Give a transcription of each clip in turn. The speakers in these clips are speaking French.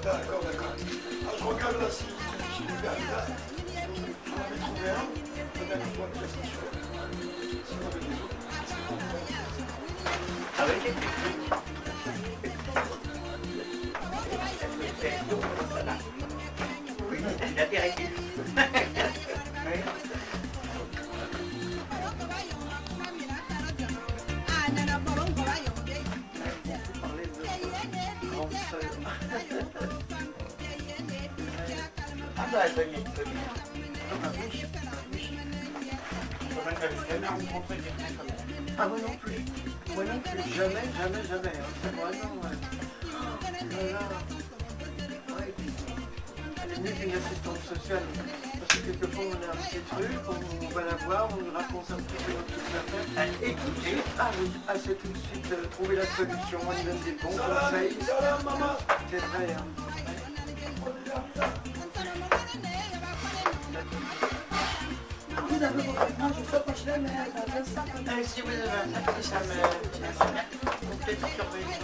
D'accord, d'accord. Alors, je regarde là si j'ai le verre là. J'en avais trouvé un. La dernière fois, de la station. Si on avait des autres, c'est bon. Avec les techniques. Oui, il a des récits. Ah bah, elle est jamais rencontré quelqu'un comme elle. Ah, moi non plus. Moi non plus. Jamais, jamais, jamais. Hein. Moi non, ouais. Voilà. Ouais. Elle est mieux qu'une assistante sociale. Parce que quelquefois on a un petit truc, on va la voir, on lui raconte un petit peu notre truc à faire. Et tout de suite, ah oui, elle sait tout de suite trouver la solution, elle donne des bons conseils. Salam, maman. C'est vrai, hein. Vous avez vos vêtements, je sais pas, je les mets dans un sac. Si vous avez un sac, ça me... peut-être surveiller.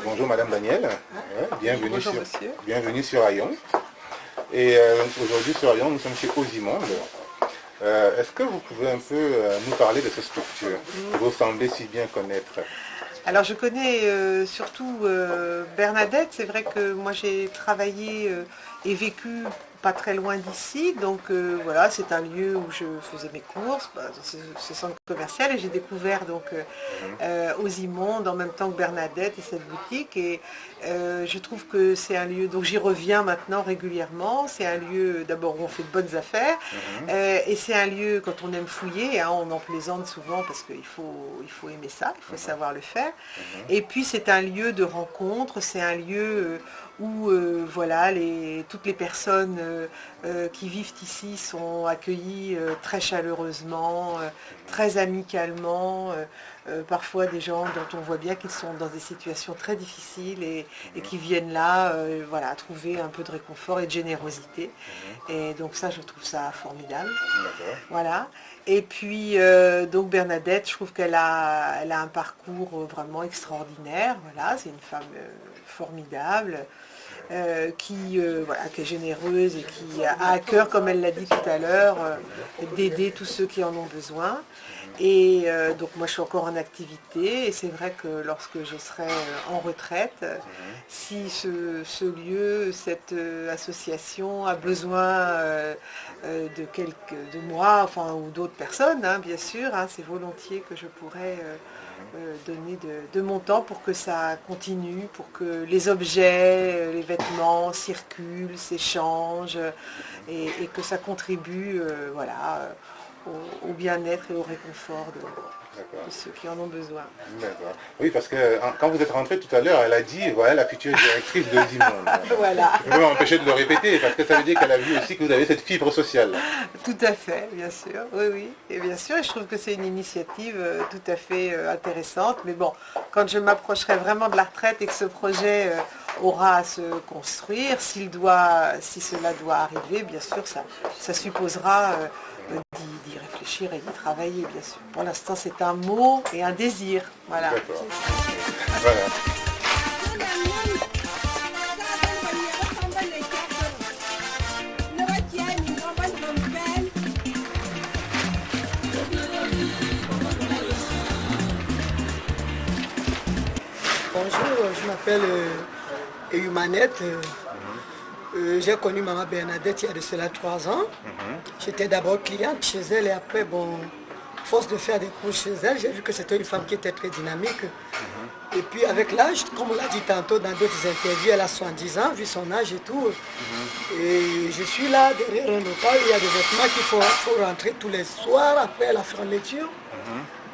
Bonjour Madame Danielle, bienvenue, Bonjour, monsieur. Bienvenue sur Ayon. Et aujourd'hui sur Ayon, nous sommes chez Osimonde. Est-ce que vous pouvez un peu nous parler de cette structure que vous semblez si bien connaître? Alors je connais surtout Bernadette, c'est vrai que moi j'ai travaillé et vécu pas très loin d'ici, donc voilà, c'est un lieu où je faisais mes courses, ce centre commercial, et j'ai découvert donc Osimonde en même temps que Bernadette et cette boutique, et je trouve que c'est un lieu, donc j'y reviens maintenant régulièrement, c'est un lieu d'abord où on fait de bonnes affaires, et c'est un lieu quand on aime fouiller, hein, on en plaisante souvent parce qu'il faut aimer ça, il faut savoir le faire, et puis c'est un lieu de rencontre, c'est un lieu où voilà, toutes les personnes qui vivent ici sont accueillies très chaleureusement, très amicalement, parfois des gens dont on voit bien qu'ils sont dans des situations très difficiles et qui viennent là voilà, trouver un peu de réconfort et de générosité. Et donc ça, je trouve ça formidable. Voilà. Et puis, donc Bernadette, je trouve elle a un parcours vraiment extraordinaire. Voilà, c'est une femme formidable. Qui est généreuse et qui a à cœur, comme elle l'a dit tout à l'heure, d'aider tous ceux qui en ont besoin. Et donc moi je suis encore en activité et c'est vrai que lorsque je serai en retraite, si ce lieu, cette association a besoin de moi, enfin, ou d'autres personnes, hein, bien sûr, hein, c'est volontiers que je pourrais donner de mon temps pour que ça continue, pour que les objets, les vêtements circulent, s'échangent et que ça contribue voilà, au bien-être et au réconfort de ceux qui en ont besoin. D'accord. Oui, parce que quand vous êtes rentrée tout à l'heure, elle a dit, voilà la future directrice d'Osimonde. Voilà. Je ne peux pas m'empêcher de le répéter, parce que ça veut dire qu'elle a vu aussi que vous avez cette fibre sociale. Tout à fait, bien sûr, oui, oui. Et bien sûr, et je trouve que c'est une initiative tout à fait intéressante. Mais bon, quand je m'approcherai vraiment de la retraite et que ce projet aura à se construire, si cela doit arriver, bien sûr, ça supposera d'y réfléchir et d'y travailler, bien sûr. Pour l'instant, c'est un mot et un désir. Voilà. D'accord. Voilà. Bonjour, je m'appelle Eumanette. J'ai connu Maman Bernadette il y a de cela 3 ans. J'étais d'abord cliente chez elle et après, bon, force de faire des cours chez elle, j'ai vu que c'était une femme qui était très dynamique. Et puis avec l'âge, comme on l'a dit tantôt dans d'autres interviews, elle a 70 ans, vu son âge et tout. Et je suis là derrière un local, il y a des vêtements qu'il faut rentrer tous les soirs après la fermeture.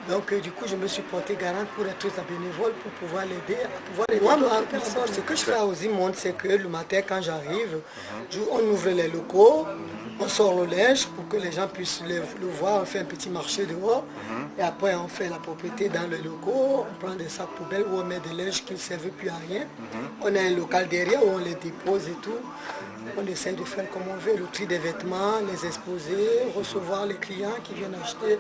Donc du coup, je me suis porté garante pour être la bénévole, pour pouvoir l'aider, à pouvoir aider d'autres personnes. Ce que je fais à Osimonde, c'est que le matin, quand j'arrive, on ouvre les locaux, on sort le linge pour que les gens puissent le voir, on fait un petit marché dehors. Et après, on fait la propriété dans les locaux, on prend des sacs poubelles où on met des linges qui ne servent plus à rien. On a un local derrière où on les dépose et tout. On essaye de faire comme on veut, le tri des vêtements, les exposer, recevoir les clients qui viennent acheter.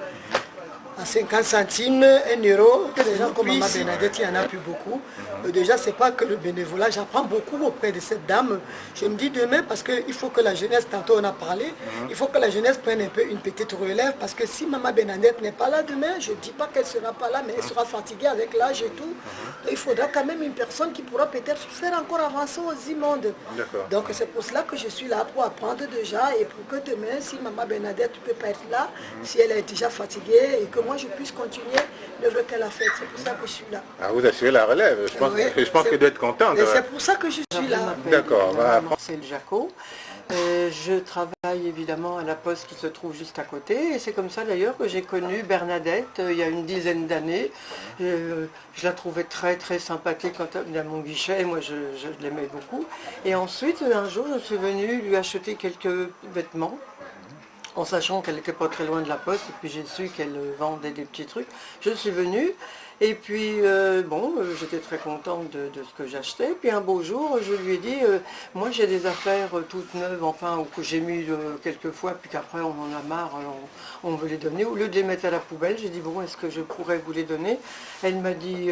à 50 centimes, 1 euro. Des gens comme Maman Bernadette, il y en a plus beaucoup. Déjà, c'est pas que le bénévolat, j'apprends beaucoup auprès de cette dame. Je me dis demain, parce qu'il faut que la jeunesse, tantôt on a parlé, il faut que la jeunesse prenne un peu une petite relève, parce que si Maman Bernadette n'est pas là demain, je ne dis pas qu'elle ne sera pas là, mais elle sera fatiguée avec l'âge et tout. Il faudra quand même une personne qui pourra peut-être faire encore avancer aux immondes. Donc c'est pour cela que je suis là, pour apprendre déjà, et pour que demain, si Maman Bernadette ne peut pas être là, si elle est déjà fatiguée, et que moi je puisse continuer l'œuvre qu'elle a faite. C'est pour ça que je suis là. Ah, vous assurez la relève. Je pense que d'être contente. Et c'est pour ça que je suis là. D'accord. Marcel Jacot. Je travaille évidemment à la poste qui se trouve juste à côté. Et c'est comme ça d'ailleurs que j'ai connu Bernadette il y a une dizaine d'années. Je la trouvais très très sympathique quand elle venait à mon guichet. Moi je l'aimais beaucoup. Et ensuite un jour je suis venue lui acheter quelques vêtements, en sachant qu'elle n'était pas très loin de la poste, et puis j'ai su qu'elle vendait des petits trucs. Je suis venue, et puis j'étais très contente de ce que j'achetais. Puis un beau jour, je lui ai dit, moi j'ai des affaires toutes neuves, enfin, ou que j'ai mis quelques fois, puis qu'après on en a marre, on veut les donner. Au lieu de les mettre à la poubelle, j'ai dit, bon, est-ce que je pourrais vous les donner? Elle m'a dit,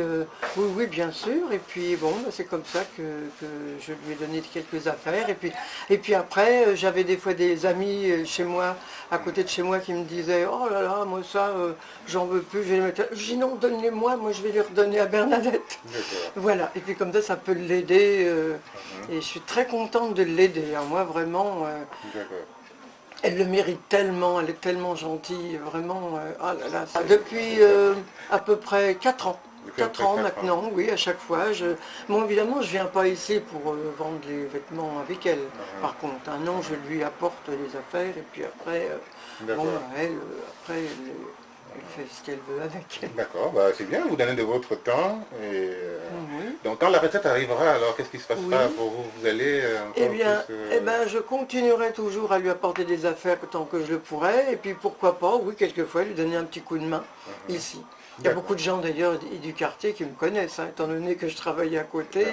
oui, oui, bien sûr. Et puis bon, c'est comme ça que je lui ai donné quelques affaires. Et puis après, j'avais des fois des amis chez moi, à côté de chez moi, qui me disaient, oh là là, moi ça, j'en veux plus, je vais les mettre. Je dis non, donnez-moi, moi je vais les redonner à Bernadette. Voilà, et puis comme ça peut l'aider. Et je suis très contente de l'aider. Moi vraiment, elle le mérite tellement, elle est tellement gentille, vraiment. Oh là là, ça, depuis à peu près 4 ans. 4 ans maintenant, oui, à chaque fois. Bon, évidemment, je ne viens pas ici pour vendre les vêtements avec elle. Par contre, un an, je lui apporte les affaires et puis après, elle fait ce qu'elle veut avec. D'accord, c'est bien, vous donnez de votre temps. Et, donc quand la retraite arrivera, alors qu'est-ce qui se passera pour vous? Vous allez je continuerai toujours à lui apporter des affaires tant que je le pourrai. Et puis pourquoi pas, oui, quelquefois, lui donner un petit coup de main ici. Il y a beaucoup de gens d'ailleurs du quartier qui me connaissent, étant donné que je travaille à côté.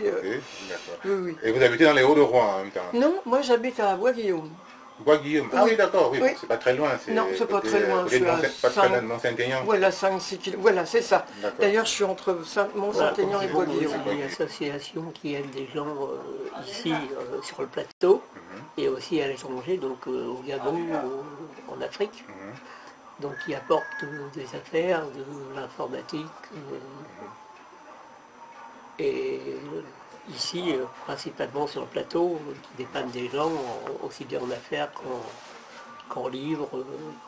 Oui. Et vous habitez dans les Hauts-de-Rouen en même temps? Non, moi j'habite à Bois-Guillaume. Bois-Guillaume. Ah oui, d'accord, oui. C'est pas très loin. Non, c'est pas très loin. Je suis à Mont-Saint-Aignan. Voilà, 5-6 km. Voilà, c'est ça. D'ailleurs, je suis entre Mont-Saint-Aignan et Bois-Guillaume. Il y a une association qui aide des gens ici, sur le plateau, et aussi à l'étranger, donc au Gabon, en Afrique. Donc qui apportent des affaires, de l'informatique. Et ici, principalement sur le plateau, qui dépannent des gens, aussi bien en affaires qu'en livres,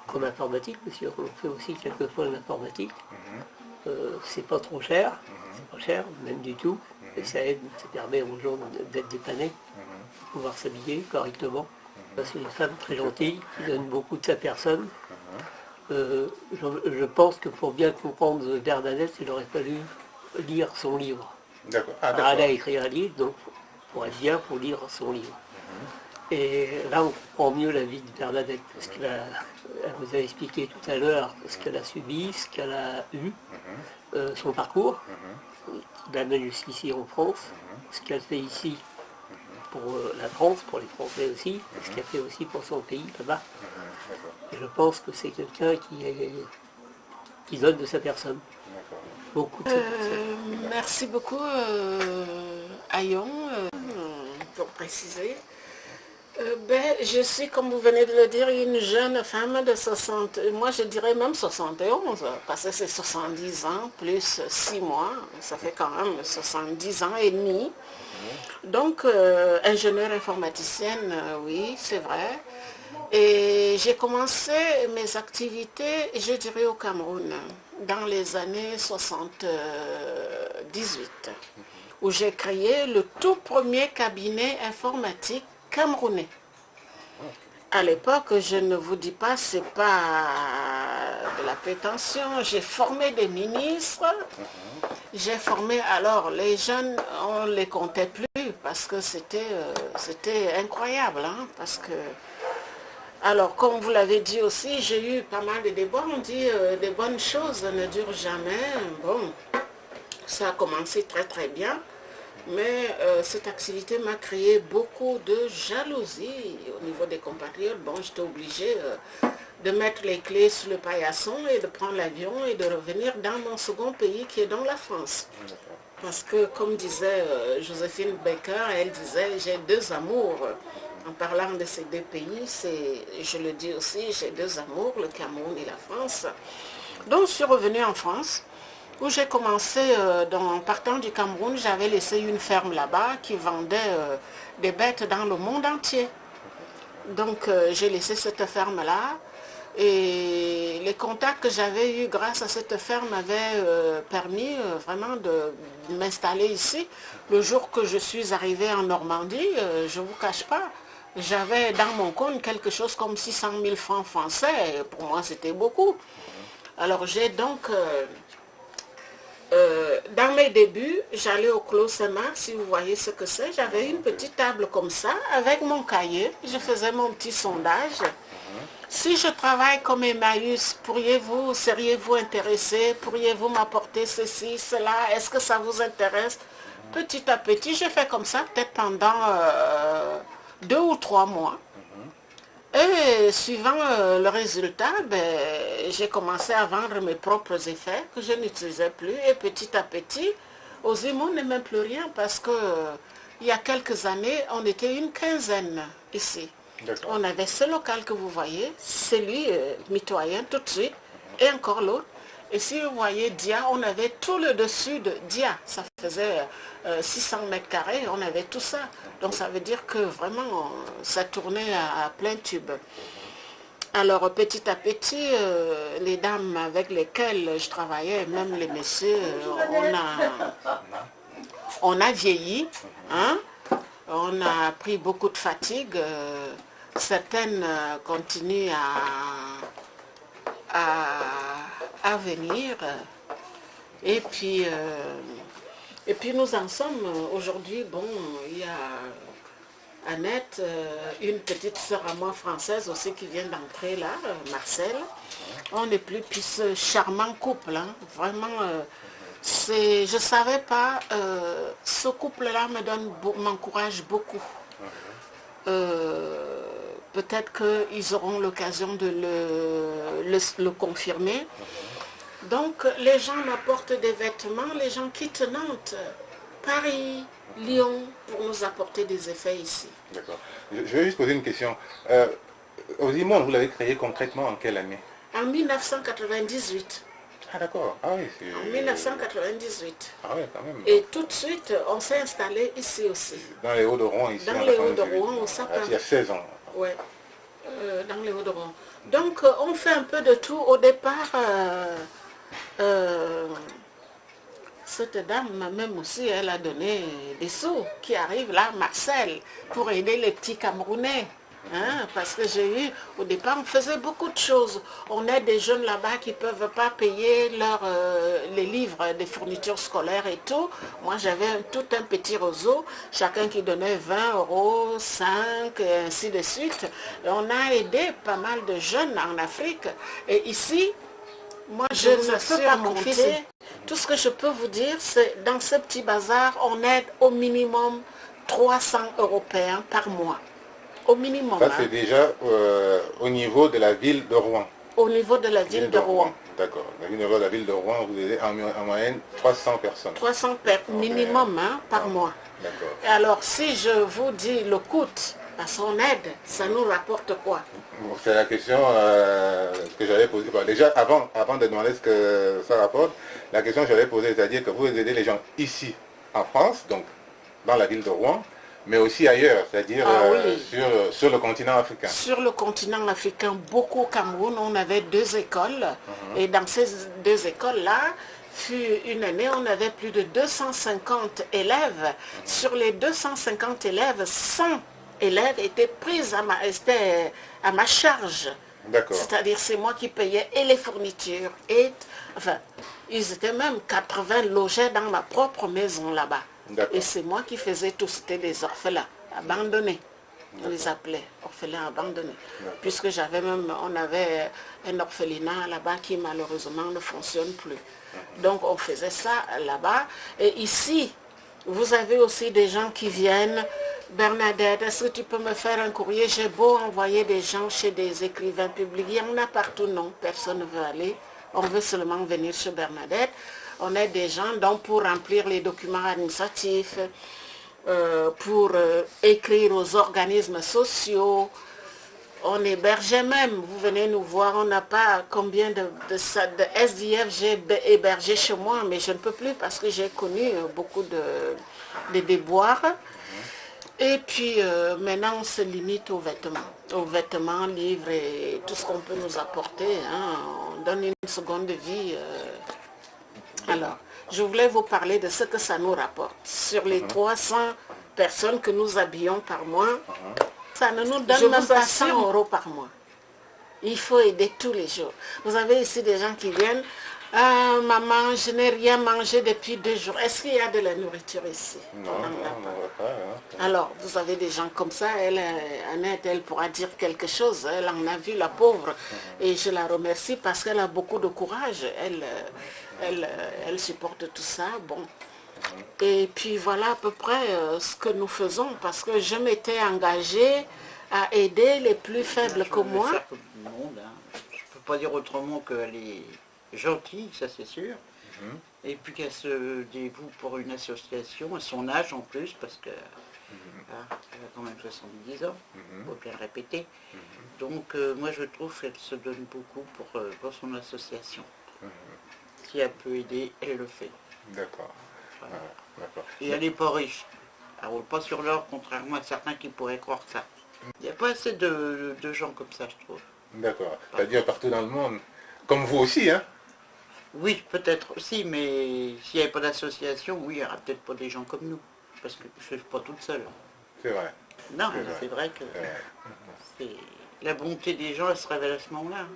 qu'en informatique, parce qu'on fait aussi quelquefois l'informatique. C'est pas trop cher, c'est pas cher, même du tout, et ça aide, ça permet aux gens d'être dépannés, de pouvoir s'habiller correctement. C'est une femme très gentille, qui donne beaucoup de sa personne. Je pense que pour bien comprendre Bernadette, il aurait fallu lire son livre. D'accord. Elle a écrit un livre, donc pour être bien, il faut lire son livre. Et là, on comprend mieux la vie de Bernadette, parce qu'elle vous a expliqué tout à l'heure ce qu'elle a subi, ce qu'elle a eu, son parcours, qui l'amène jusqu'ici en France, ce qu'elle fait ici pour la France, pour les Français aussi, ce qu'elle fait aussi pour son pays là-bas. Et je pense que c'est quelqu'un qui donne de sa personne. Beaucoup de sa personne. Merci beaucoup, Ayon, pour préciser. Je suis, comme vous venez de le dire, une jeune femme de 60, moi je dirais même 71, parce que c'est 70 ans plus 6 mois, ça fait quand même 70 ans et demi. Donc, ingénieure informaticienne, oui, c'est vrai. Et j'ai commencé mes activités, je dirais, au Cameroun, dans les années 78, où j'ai créé le tout premier cabinet informatique camerounais. À l'époque, je ne vous dis pas, c'est pas de la prétention. J'ai formé des ministres, j'ai formé, alors les jeunes, on ne les comptait plus, parce que c'était incroyable, parce que... Alors, comme vous l'avez dit aussi, j'ai eu pas mal de débats. On dit des bonnes choses ne durent jamais. Bon, ça a commencé très très bien. Mais cette activité m'a créé beaucoup de jalousie au niveau des compatriotes. Bon, j'étais obligée de mettre les clés sur le paillasson et de prendre l'avion et de revenir dans mon second pays qui est dans la France. Parce que, comme disait Joséphine Baker, elle disait, j'ai deux amours. En parlant de ces deux pays, je le dis aussi, j'ai deux amours, le Cameroun et la France. Donc, je suis revenue en France, où j'ai commencé, en partant du Cameroun, j'avais laissé une ferme là-bas qui vendait des bêtes dans le monde entier. Donc, j'ai laissé cette ferme-là. Et les contacts que j'avais eus grâce à cette ferme m'avaient permis vraiment de m'installer ici. Le jour que je suis arrivée en Normandie, je ne vous cache pas, j'avais dans mon compte quelque chose comme 600 000 francs français. Et pour moi, c'était beaucoup. Alors j'ai donc, dans mes débuts, j'allais au Clos Saint-Marc, si vous voyez ce que c'est. J'avais une petite table comme ça, avec mon cahier. Je faisais mon petit sondage. Si je travaille comme Emmaüs, seriez-vous intéressé? Pourriez-vous m'apporter ceci, cela? Est-ce que ça vous intéresse? Petit à petit, j'ai fait comme ça, peut-être pendant 2 ou 3 mois. Et suivant le résultat, j'ai commencé à vendre mes propres effets que je n'utilisais plus. Et petit à petit, Ozimo n'est même plus rien parce que il y a quelques années, on était une quinzaine ici. On avait ce local que vous voyez, celui mitoyen tout de suite, et encore l'autre. Et si vous voyez Dia, on avait tout le dessus de Dia. Ça faisait 600 mètres carrés, on avait tout ça. Donc ça veut dire que vraiment, ça tournait à plein tube. Alors petit à petit, les dames avec lesquelles je travaillais, même les messieurs, on a vieilli. Hein? On a pris beaucoup de fatigue. Certaines continuent à venir. Et puis nous en sommes aujourd'hui. Bon, il y a Annette, une petite sœur à moi française aussi qui vient d'entrer là, Marcel. On est plus, puis ce charmant couple, hein, vraiment, je ne savais pas, ce couple-là m'encourage beaucoup. Peut-être qu'ils auront l'occasion de le confirmer. Donc les gens m'apportent des vêtements, les gens quittent Nantes, Paris, Lyon, pour nous apporter des effets ici. D'accord. Je vais juste poser une question. Ozimo, vous l'avez créé concrètement en quelle année? En 1998. Ah d'accord. Ah oui, en 1998. Ah oui, quand même. Et tout de suite, on s'est installé ici aussi. Dans les Hauts-de-Rouen, ici. Dans les Hauts-de-Rouen, au Sapin. Il y a 16 ans. Oui, dans les Hauts-de-Rouen. Donc, on fait un peu de tout. Au départ, cette dame, même aussi, elle a donné des sous qui arrivent là, Marcel, pour aider les petits Camerounais. Hein, parce que j'ai eu, au départ, on faisait beaucoup de choses. On aide des jeunes là-bas qui ne peuvent pas payer les livres, des fournitures scolaires et tout. Moi, j'avais tout un petit réseau, chacun qui donnait 20 €, 5, et ainsi de suite. Et on a aidé pas mal de jeunes en Afrique. Et ici, moi, je ne peux pas compter. Tout ce que je peux vous dire, c'est dans ce petit bazar, on aide au minimum 300 Européens par mois. Au minimum. Ça, c'est déjà au niveau de la ville de Rouen. Au niveau de la ville de Rouen. D'accord. Au niveau de la ville de Rouen, vous aidez en moyenne 300 personnes. 300 minimum par mois. D'accord. Et alors, si je vous dis le coût à son aide, ça nous rapporte quoi? C'est la question que j'allais poser. Bon, déjà, avant de demander ce que ça rapporte, la question que j'allais poser, c'est-à-dire que vous aidez les gens ici, en France, donc dans la ville de Rouen, mais aussi ailleurs, c'est-à-dire oui. sur le continent africain. Sur le continent africain, beaucoup au Cameroun, on avait 2 écoles. Et dans ces 2 écoles-là, fut une année, on avait plus de 250 élèves. Sur les 250 élèves, 100 élèves étaient pris à ma charge. D'accord. C'est-à-dire, c'est moi qui payais et les fournitures. Enfin, ils étaient même 80 logés dans ma propre maison là-bas. Et c'est moi qui faisais tout, c'était des orphelins abandonnés. On les appelait orphelins abandonnés. Puisque on avait un orphelinat là-bas qui malheureusement ne fonctionne plus. Donc on faisait ça là-bas. Et ici, Vous avez aussi des gens qui viennent. Bernadette, est-ce que tu peux me faire un courrier? J'ai beau envoyer des gens chez des écrivains publics. Il y en a partout, non. Personne ne veut aller. On veut seulement venir chez Bernadette. On est des gens donc pour remplir les documents administratifs, pour écrire aux organismes sociaux. On hébergeait même, vous venez nous voir, on n'a pas combien de SDF j'ai hébergé chez moi, mais je ne peux plus parce que j'ai connu beaucoup de déboires. Et puis maintenant on se limite aux vêtements, livres et tout ce qu'on peut nous apporter. Hein. On donne une seconde vie. Alors, je voulais vous parler de ce que ça nous rapporte. Sur les 300 personnes que nous habillons par mois, ça ne nous donne même pas 100 € par mois. Il faut aider tous les jours. Vous avez ici des gens qui viennent. Ah, maman, je n'ai rien mangé depuis 2 jours. Est-ce qu'il y a de la nourriture ici? Non, on n'en a pas. Hein. Alors, vous avez des gens comme ça. Annette, elle pourra dire quelque chose. Elle en a vu, la pauvre. Et je la remercie parce qu'elle a beaucoup de courage. Elle supporte tout ça. Bon. Et puis voilà à peu près ce que nous faisons. Parce que je m'étais engagée à aider les plus faibles que moi. Je ne peux pas dire autrement qu'elle est gentille, ça c'est sûr. Et puis qu'elle se dévoue pour une association, à son âge en plus, parce que elle a quand même 70 ans, il faut bien le répéter. Donc moi je trouve qu'elle se donne beaucoup pour son association. Si elle peut aider, elle le fait. D'accord. Voilà. D'accord. Et elle n'est pas riche. Elle ne roule pas sur l'or, contrairement à certains qui pourraient croire ça. Il n'y a pas assez de gens comme ça, je trouve. D'accord. C'est-à-dire partout dans le monde. Comme vous aussi, hein? Oui, peut-être aussi, mais s'il n'y avait pas d'association, oui, il n'y aura peut-être pas des gens comme nous. Parce que je ne suis pas toute seule. C'est vrai. Non, mais c'est vrai que la bonté des gens, elle se révèle à ce moment-là.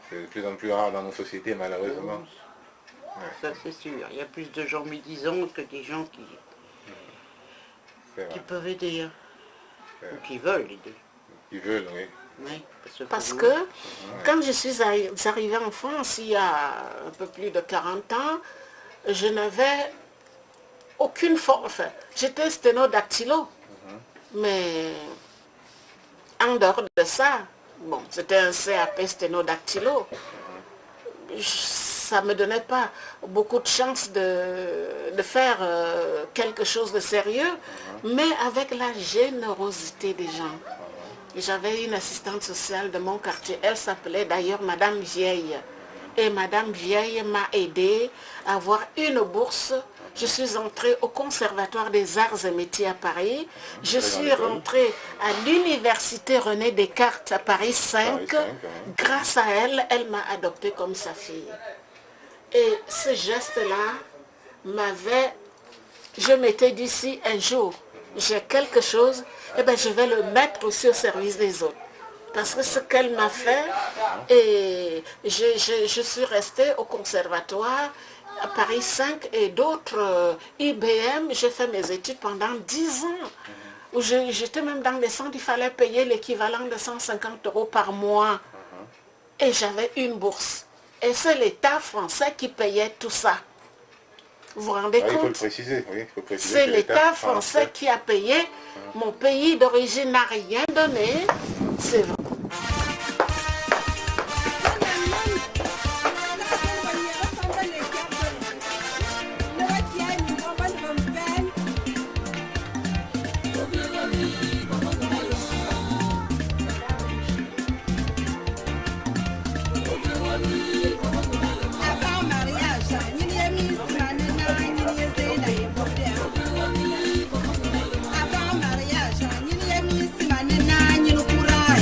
C'est de plus en plus rare dans nos sociétés, malheureusement. Ça, c'est sûr. Il y a plus de gens médisants que des gens qui peuvent aider. Hein. Ou qui veulent aider. Qui veulent, oui. Oui, parce que quand je suis arrivée en France, il y a un peu plus de 40 ans, je n'avais aucune forme. Enfin, j'étais sténodactylo. Mais en dehors de ça, bon, c'était un CAP sténodactylo. Ça ne me donnait pas beaucoup de chance de faire quelque chose de sérieux, mais avec la générosité des gens. J'avais une assistante sociale de mon quartier, elle s'appelait d'ailleurs Madame Vieille. Et Madame Vieille m'a aidée à avoir une bourse. Je suis entrée au Conservatoire des Arts et Métiers à Paris. Je suis rentrée à l'Université René Descartes à Paris 5. Grâce à elle, elle m'a adoptée comme sa fille. Et ce geste-là m'avait... Je m'étais dit, si un jour j'ai quelque chose, eh bien, je vais le mettre aussi au service des autres. Parce que ce qu'elle m'a fait, et je suis restée au conservatoire à Paris 5 et d'autres IBM, j'ai fait mes études pendant 10 ans. Où j'étais même dans les centres, il fallait payer l'équivalent de 150 € par mois. Et j'avais une bourse. Et c'est l'État français qui payait tout ça. Vous vous rendez compte? Il faut le préciser, oui. C'est l'État français qui a payé. Mon pays d'origine n'a rien donné. C'est vrai.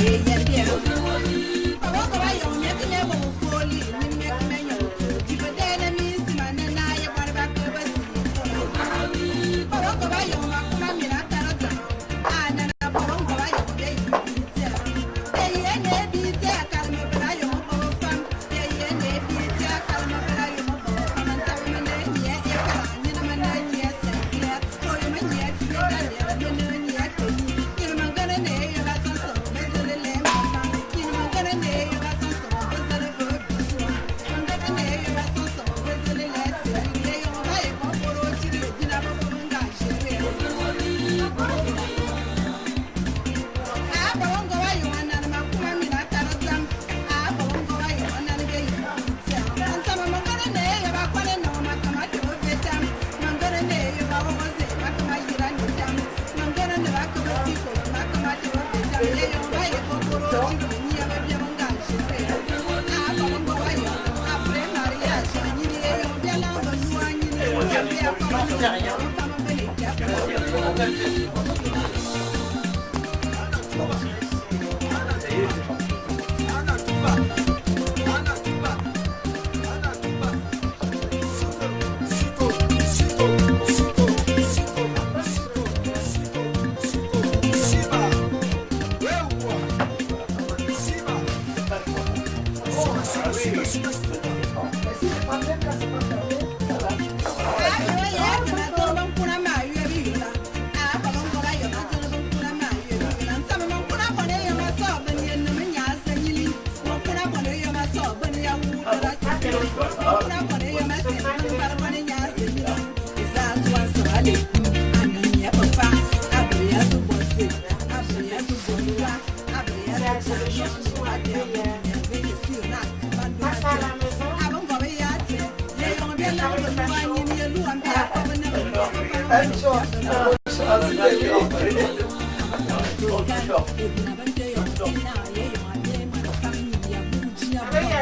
Yeah.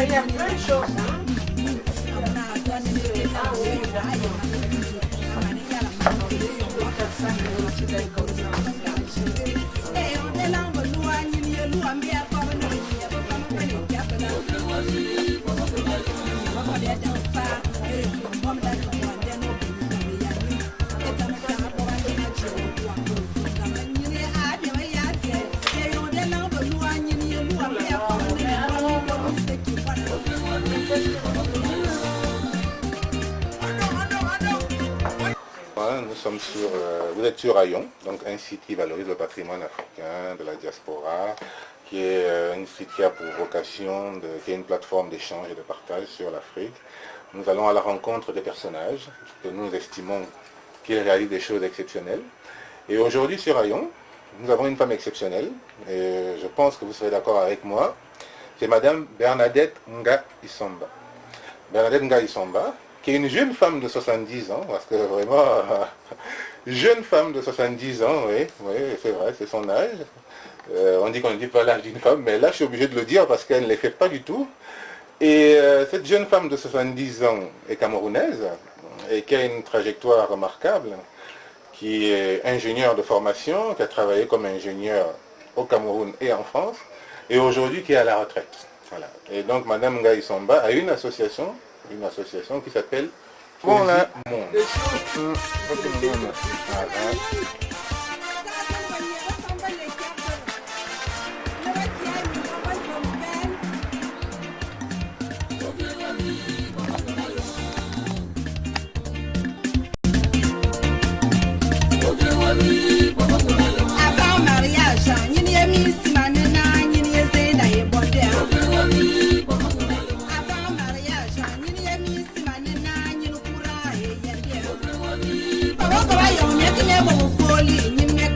Il y a plein de choses. Vous êtes sur Rayon, donc un site qui valorise le patrimoine africain, de la diaspora, qui est un site qui a pour vocation, qui est une plateforme d'échange et de partage sur l'Afrique. Nous allons à la rencontre des personnages que nous estimons qu'ils réalisent des choses exceptionnelles. Et aujourd'hui sur Rayon, nous avons une femme exceptionnelle, et je pense que vous serez d'accord avec moi, c'est Madame Bernadette Nga Isomba. Bernadette Nga Isomba, qui est une jeune femme de 70 ans, parce que vraiment, jeune femme de 70 ans, oui c'est vrai, c'est son âge. On dit qu'on ne dit pas l'âge d'une femme, mais là je suis obligé de le dire parce qu'elle ne les fait pas du tout. Et cette jeune femme de 70 ans est camerounaise, et qui a une trajectoire remarquable, qui est ingénieure de formation, qui a travaillé comme ingénieure au Cameroun et en France, et aujourd'hui qui est à la retraite. Voilà. Et donc Madame Nga Isomba a une association qui s'appelle Poésie Monde. Avant mariage, il y a mis Manena, il y a Zéna et Bondé. Avant mariage, il y a mis Manena, il y a Koura et Yadé. Papa, il y a un mec qui est bon folie, il y a